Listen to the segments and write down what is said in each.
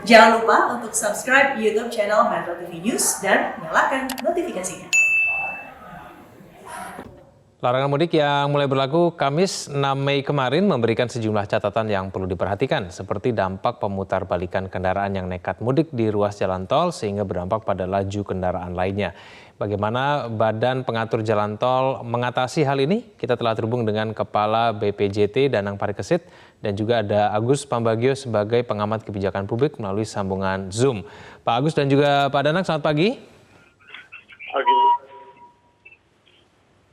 Jangan lupa untuk subscribe YouTube channel Metro TV News dan nyalakan notifikasinya. Larangan mudik yang mulai berlaku Kamis 6 Mei kemarin memberikan sejumlah catatan yang perlu diperhatikan, seperti dampak pemutarbalikan kendaraan yang nekat mudik di ruas jalan tol sehingga berdampak pada laju kendaraan lainnya. Bagaimana Badan Pengatur Jalan Tol mengatasi hal ini? Kita telah terhubung dengan Kepala BPJT Danang Parikesit dan juga ada Agus Pambagio sebagai pengamat kebijakan publik melalui sambungan Zoom. Pak Agus dan juga Pak Danang, selamat pagi. Pagi.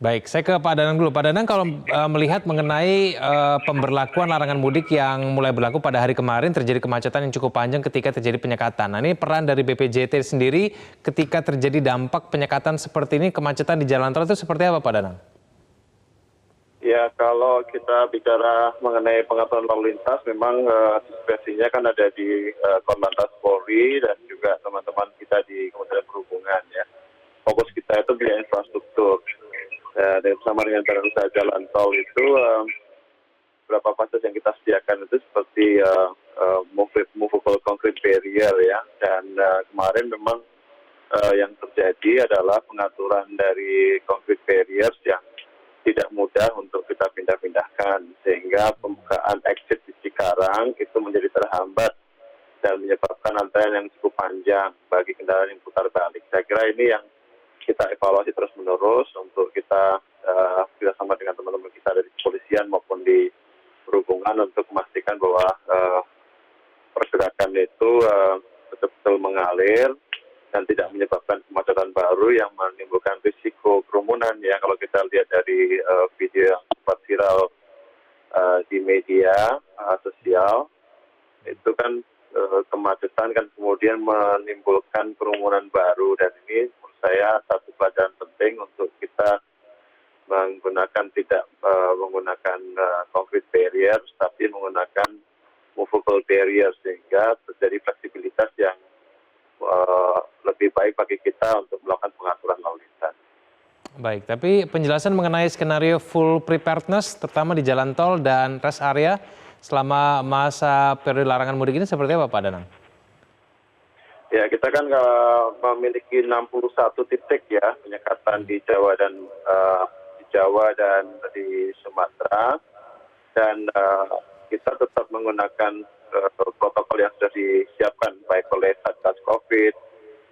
Baik, saya ke Pak Danang dulu. Pak Danang, kalau melihat mengenai pemberlakuan larangan mudik yang mulai berlaku pada hari kemarin, terjadi kemacetan yang cukup panjang ketika terjadi penyekatan. Nah, ini peran dari BPJT sendiri ketika terjadi dampak penyekatan seperti ini, kemacetan di jalan tol itu seperti apa, Pak Danang? Ya, kalau kita bicara mengenai pengaturan lalu lintas, memang diskresinya kan ada di Korlantas Polri dan juga teman-teman kita di Kementerian Perhubungan ya. Fokus kita itu di infrastruktur. Dan bersama dengan badan usaha jalan tol itu beberapa fasilitas yang kita sediakan itu seperti movable concrete barrier ya. Dan kemarin memang yang terjadi adalah pengaturan dari concrete barriers yang tidak mudah untuk kita pindah-pindahkan, sehingga pembukaan exit di Cikarang itu menjadi terhambat dan menyebabkan antrean yang cukup panjang bagi kendaraan yang putar balik. Saya kira ini yang kita evaluasi terus-menerus untuk kita bersama dengan teman-teman kita dari kepolisian maupun di perhubungan untuk memastikan bahwa pergerakan itu betul-betul mengalir dan tidak menyebabkan kemacetan baru yang menimbulkan risiko kerumunan ya. Kalau kita lihat dari video yang sempat viral di media sosial, itu kan kemacetan kan kemudian menimbulkan kerumunan baru, dan ini menurut saya satu pelajaran penting untuk kita tidak menggunakan concrete barriers, tapi menggunakan movable barriers sehingga terjadi fleksibilitas yang lebih baik bagi kita untuk melakukan pengaturan lalu lintas. Baik, tapi penjelasan mengenai skenario full preparedness, terutama di jalan tol dan rest area selama masa periode larangan mudik ini seperti apa, Pak Danang? Ya, kita kan memiliki 61 titik ya penyekatan di Jawa dan di Sumatera, dan kita tetap menggunakan protokol yang sudah disiapkan baik oleh Satgas Covid,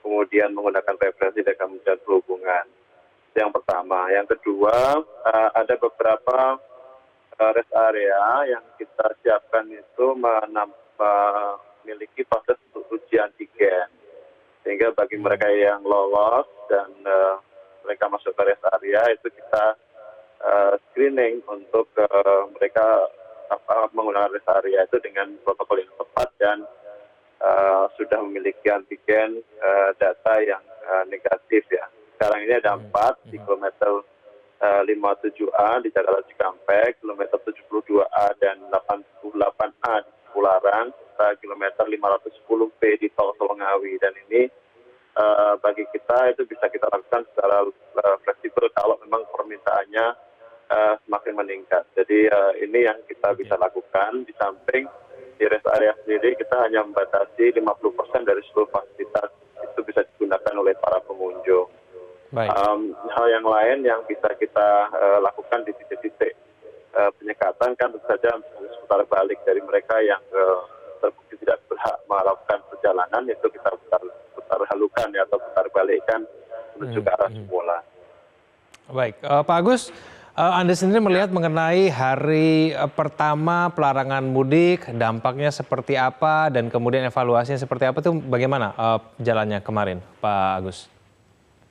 kemudian menggunakan referensi dari Kementerian Perhubungan. Yang pertama, yang kedua ada beberapa rest area yang kita siapkan itu memiliki proses untuk uji antigen, sehingga bagi mereka yang lolos dan mereka masuk ke rest area itu kita screening untuk mereka menggunakan rest area itu dengan protokol yang tepat dan sudah memiliki antigen data yang negatif ya. Sekarang ini ada 4 di kilometer 57A di Jakarta Cikampek, kilometer 72A dan 88A di Cipularang, serta kilometer 510B di Tol Solongawi. Dan ini bagi kita itu bisa kita lakukan secara fleksibel kalau memang permintaannya semakin meningkat. Jadi ini yang kita bisa lakukan. Di samping di rest area sendiri kita hanya membatasi 50% dari seluruh fasilitas itu bisa digunakan oleh para pengunjung. Hal yang lain yang bisa kita lakukan di titik-titik penyekatan kan tentu saja putar balik dari mereka yang terbukti tidak berhak melakukan perjalanan, itu kita putar halukan ya, atau putar balikkan menuju ke arah semula. Baik, Pak Agus, Anda sendiri melihat mengenai hari pertama pelarangan mudik, dampaknya seperti apa dan kemudian evaluasinya seperti apa, itu bagaimana jalannya kemarin, Pak Agus?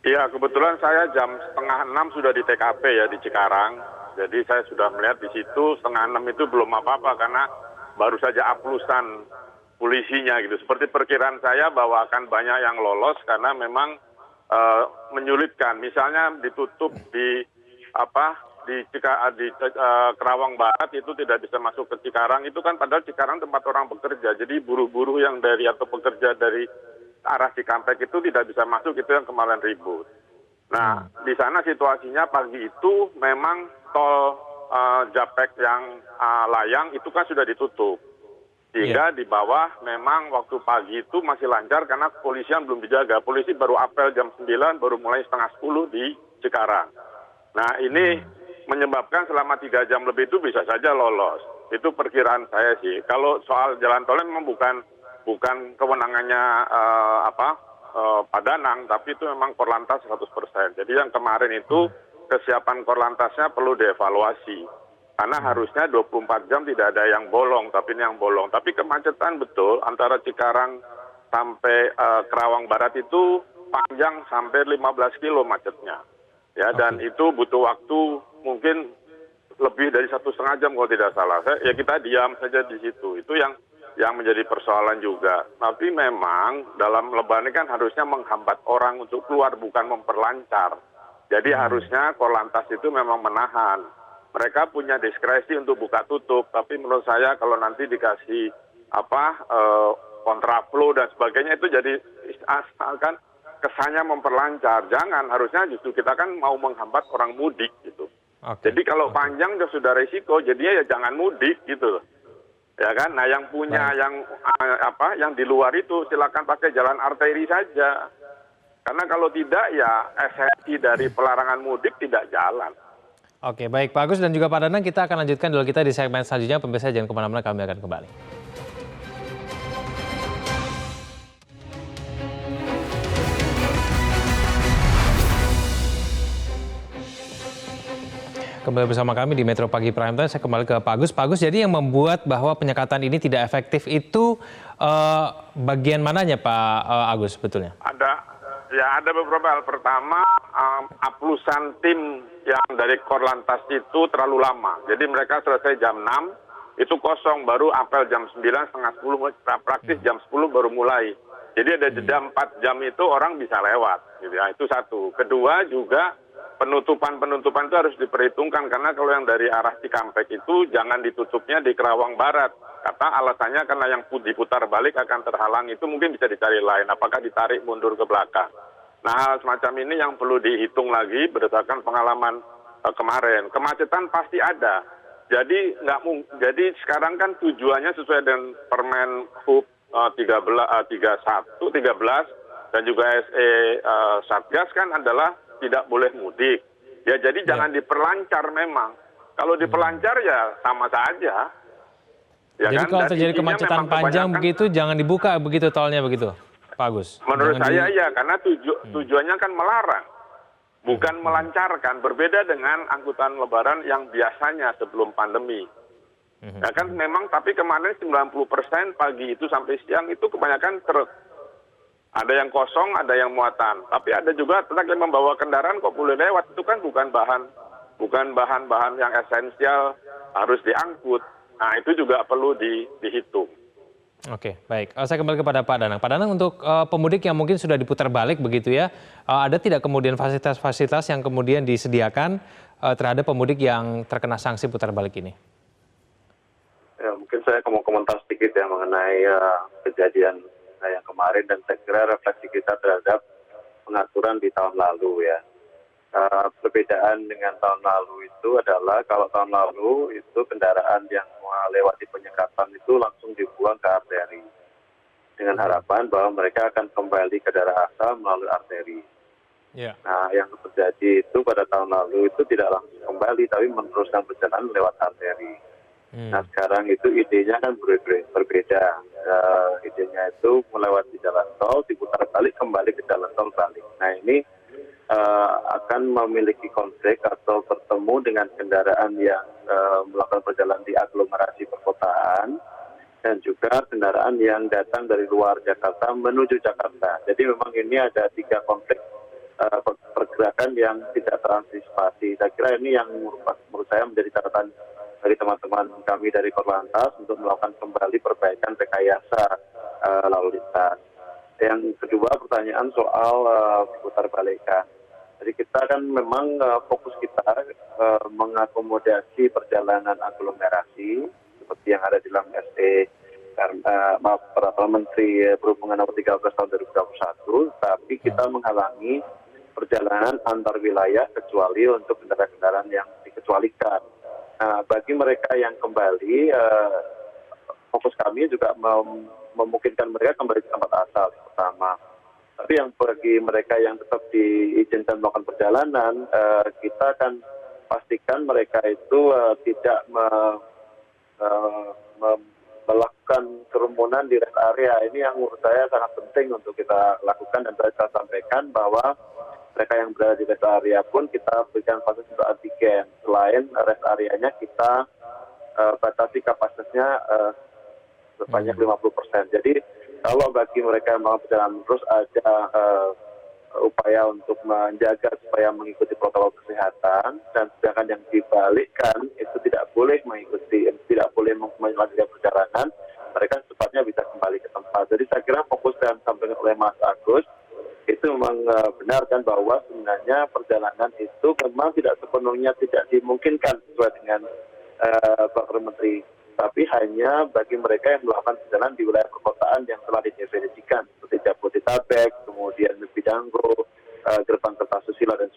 Iya, kebetulan saya jam 5:30 sudah di TKP ya di Cikarang. Jadi saya sudah melihat di situ 5:30 itu belum apa-apa karena baru saja aplusan polisinya gitu. Seperti perkiraan saya bahwa akan banyak yang lolos karena memang menyulitkan. Misalnya ditutup di Kerawang Barat itu tidak bisa masuk ke Cikarang. Itu kan padahal Cikarang tempat orang bekerja. Jadi buruh-buruh yang atau pekerja dari arah Cikampek itu tidak bisa masuk, itu yang kemarin ribut. Nah, di sana situasinya pagi itu memang tol Japek yang Layang itu kan sudah ditutup. Sehingga di bawah memang waktu pagi itu masih lancar karena kepolisian belum dijaga. Polisi baru apel jam 9, baru mulai setengah 10 di Cikarang. Nah ini menyebabkan selama 3 jam lebih itu bisa saja lolos. Itu perkiraan saya sih. Kalau soal jalan tol memang bukan kewenangannya Padanang, tapi itu memang Korlantas 100%. Jadi yang kemarin itu kesiapan Korlantasnya perlu dievaluasi. Karena harusnya 24 jam tidak ada yang bolong, tapi ini yang bolong. Tapi kemacetan betul antara Cikarang sampai Kerawang Barat itu panjang sampai 15 kilo macetnya. Ya, dan itu butuh waktu mungkin lebih dari 1,5 jam kalau tidak salah. Ya kita diam saja di situ. Itu yang menjadi persoalan juga. Tapi memang dalam Lebaran kan harusnya menghambat orang untuk keluar, bukan memperlancar. Jadi harusnya Korlantas itu memang menahan. Mereka punya diskresi untuk buka tutup, tapi menurut saya kalau nanti dikasih kontraflow dan sebagainya itu jadi asalkan kesannya memperlancar. Jangan, harusnya justru kita kan mau menghambat orang mudik gitu. Jadi kalau panjang sudah risiko, jadinya ya jangan mudik gitu. Ya kan? Nah, yang punya yang di luar itu silakan pakai jalan arteri saja. Karena kalau tidak ya esensi dari pelarangan mudik tidak jalan. Oke, baik Pak Agus dan juga Pak Danang, kita akan lanjutkan dulu kita di segmen selanjutnya. Pemirsa jangan kemana-mana, kami akan kembali. Kembali bersama kami di Metro Pagi Prime Time. Saya kembali ke Pak Agus. Pak Agus, jadi yang membuat bahwa penyekatan ini tidak efektif itu bagian mananya Pak Agus sebetulnya? Ada beberapa hal. Pertama, aplusan tim yang dari Korlantas itu terlalu lama. Jadi mereka selesai jam 6, itu kosong, baru apel jam 9, setengah 10, praktis jam 10 baru mulai. Jadi ada jeda 4 jam itu orang bisa lewat. Gitu ya. Itu satu. Kedua juga penutupan itu harus diperhitungkan. Karena kalau yang dari arah Cikampek itu jangan ditutupnya di Kerawang Barat. Kata alasannya karena yang diputar balik akan terhalang, itu mungkin bisa dicari lain. Apakah ditarik mundur ke belakang. Nah, hal semacam ini yang perlu dihitung lagi berdasarkan pengalaman kemarin. Kemacetan pasti ada. Jadi sekarang kan tujuannya sesuai dengan Permen Hub 13 dan juga SE Satgas kan adalah tidak boleh mudik. Ya jadi jangan diperlancar memang. Kalau diperlancar ya sama saja. Ya jadi kan? kalau Dan terjadi intinya kemacetan memang panjang kebanyakan- begitu jangan dibuka begitu tolnya begitu, Pak Agus? Menurut Jangan saya ya, karena tujuannya kan melarang, bukan melancarkan. Berbeda dengan angkutan lebaran yang biasanya sebelum pandemi. Ya kan memang, tapi kemarin 90% pagi itu sampai siang itu kebanyakan truk. Ada yang kosong, ada yang muatan. Tapi ada juga truk yang membawa kendaraan kok boleh lewat. Itu kan bukan bahan-bahan yang esensial harus diangkut. Nah itu juga perlu dihitung. Oke, baik. Saya kembali kepada Pak Danang. Pak Danang, untuk pemudik yang mungkin sudah diputar balik begitu ya, ada tidak kemudian fasilitas-fasilitas yang kemudian disediakan terhadap pemudik yang terkena sanksi putar balik ini? Ya, mungkin saya mau komentar sedikit ya mengenai kejadian yang kemarin, dan saya kira refleksi kita terhadap pengaturan di tahun lalu ya. Perbedaan dengan tahun lalu itu adalah kalau tahun lalu itu kendaraan yang melewati penyekatan itu langsung dibuang ke arteri dengan harapan bahwa mereka akan kembali ke daerah asal melalui arteri. Yeah. Nah, yang terjadi itu pada tahun lalu itu tidak langsung kembali, tapi meneruskan perjalanan lewat arteri. Nah, sekarang itu idenya kan berbeda. Idenya itu melewati jalan tol, diputar balik, kembali ke jalan tol balik. Nah, ini akan memiliki konflik atau bertemu dengan kendaraan yang melakukan perjalanan di aglomerasi perkotaan dan juga kendaraan yang datang dari luar Jakarta menuju Jakarta. Jadi memang ini ada 3 konflik pergerakan yang tidak terantisipasi. Saya kira ini yang menurut saya menjadi catatan dari teman-teman kami dari Korlantas untuk melakukan kembali perbaikan rekayasa lalu lintas. Yang kedua, pertanyaan soal putar balikan. Jadi kita kan memang fokus kita mengakomodasi perjalanan aglomerasi seperti yang ada di dalam SE Peraturan Menteri Perhubungan Nomor 13 Tahun 2021, tapi kita menghalangi perjalanan antar wilayah kecuali untuk kendaraan-kendaraan yang dikecualikan. Nah, bagi mereka yang kembali fokus kami juga memungkinkan mereka kembali ke tempat asal pertama. Tapi yang bagi mereka yang tetap diizinkan melakukan perjalanan, kita akan pastikan mereka itu tidak melakukan kerumunan di rest area. Ini yang menurut saya sangat penting untuk kita lakukan, dan saya sampaikan bahwa mereka yang berada di rest area pun kita berikan fasilitas untuk antigen. Selain rest areanya kita batasi kapasitasnya sebanyak 50%. Jadi kalau bagi mereka yang mau berjalan terus ada upaya untuk menjaga supaya mengikuti protokol kesehatan, dan sedangkan yang dibalikkan itu tidak boleh mengikuti, tidak boleh melanjutkan perjalanan, mereka secepatnya bisa kembali ke tempat. Jadi saya kira fokus yang disampaikan oleh Mas Agus itu memang benar kan, bahwa sebenarnya perjalanan itu memang tidak sepenuhnya tidak dimungkinkan sesuai dengan Peraturan Menteri, tapi hanya bagi mereka yang melakukan perjalanan di wilayah perkotaan yang telah didefinisikan seperti Jabodetabek, kemudian Bidanggo, Gerbang Kertasusila dan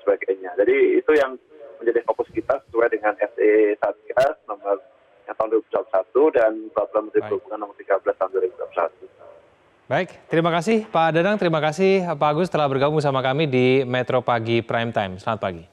sebagainya. Jadi itu yang menjadi fokus kita sesuai dengan SE Satgas nomor yang tahun 2021 dan Peraturan Menteri Perhubungan nomor 13 tahun 2021. Baik, terima kasih Pak Danang, terima kasih Pak Agus telah bergabung bersama kami di Metro Pagi Prime Time. Selamat pagi.